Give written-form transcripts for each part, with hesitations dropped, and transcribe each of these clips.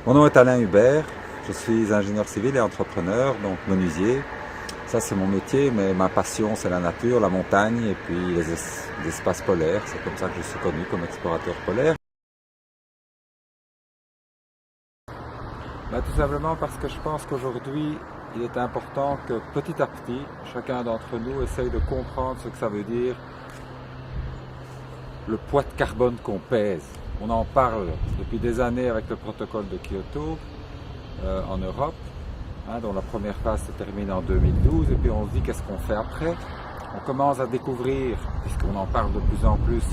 Mon nom est Alain Hubert, je suis ingénieur civil et entrepreneur, donc menuisier. Ça c'est mon métier, mais ma passion c'est la nature, la montagne et puis les espaces polaires. C'est comme ça que je suis connu comme explorateur polaire. Tout simplement parce que je pense qu'aujourd'hui il est important que petit à petit, chacun d'entre nous essaye de comprendre ce que ça veut dire le poids de carbone qu'on pèse. On en parle depuis des années avec le protocole de Kyoto en Europe, dont la première phase se termine en 2012, et puis on se dit qu'est-ce qu'on fait après. On commence à découvrir, puisqu'on en parle de plus en plus,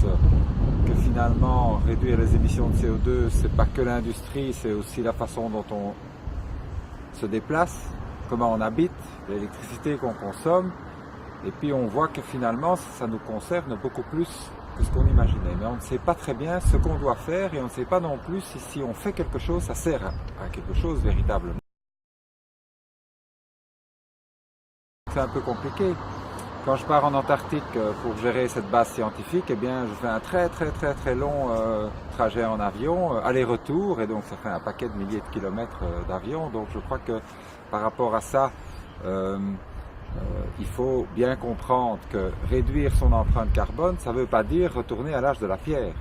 que finalement réduire les émissions de CO2, c'est pas que l'industrie, c'est aussi la façon dont on se déplace, comment on habite, l'électricité qu'on consomme, et puis on voit que finalement ça nous concerne beaucoup plus que ce qu'on imaginait. Mais on ne sait pas très bien ce qu'on doit faire et on ne sait pas non plus si on fait quelque chose, ça sert à quelque chose véritablement. C'est un peu compliqué. Quand je pars en Antarctique pour gérer cette base scientifique, eh bien, je fais un très long trajet en avion, aller-retour, et donc ça fait un paquet de milliers de kilomètres d'avion. Donc je crois que par rapport à ça, il faut bien comprendre que réduire son empreinte carbone, ça ne veut pas dire retourner à l'âge de la pierre.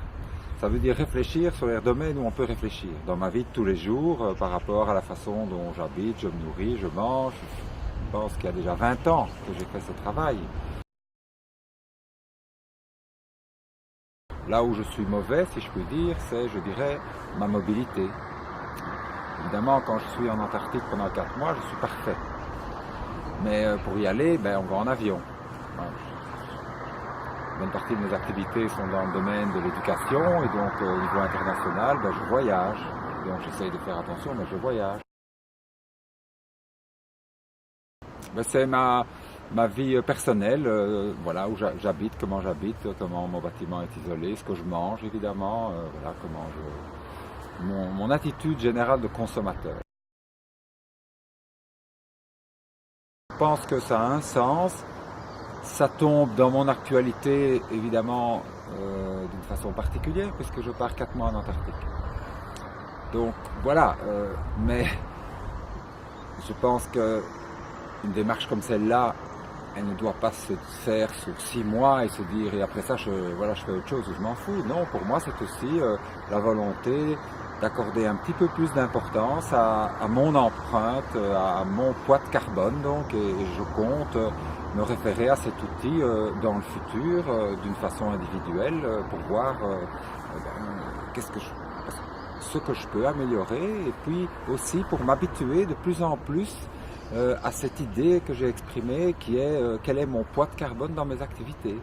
Ça veut dire réfléchir sur les domaines où on peut réfléchir. Dans ma vie de tous les jours, par rapport à la façon dont j'habite, je me nourris, je mange. Je pense qu'il y a déjà 20 ans que j'ai fait ce travail. Là où je suis mauvais, si je puis dire, c'est, je dirais, ma mobilité. Évidemment, quand je suis en Antarctique pendant 4 mois, je suis parfait. Mais pour y aller, on va en avion. Une bonne partie de mes activités sont dans le domaine de l'éducation et donc au niveau international, je voyage. Donc j'essaye de faire attention, mais je voyage. C'est ma vie personnelle, voilà, où j'habite, comment mon bâtiment est isolé, ce que je mange évidemment, voilà, mon attitude générale de consommateur. Je pense que ça a un sens, ça tombe dans mon actualité évidemment d'une façon particulière puisque je pars 4 mois en Antarctique. Donc voilà, mais je pense que une démarche comme celle-là, elle ne doit pas se faire sur 6 mois et se dire et après ça je fais autre chose ou je m'en fous. Non, pour moi c'est aussi la volonté d'accorder un petit peu plus d'importance à mon empreinte, à mon poids de carbone donc, et je compte me référer à cet outil dans le futur d'une façon individuelle pour voir ce que je peux améliorer et puis aussi pour m'habituer de plus en plus à cette idée que j'ai exprimée qui est quel est mon poids de carbone dans mes activités.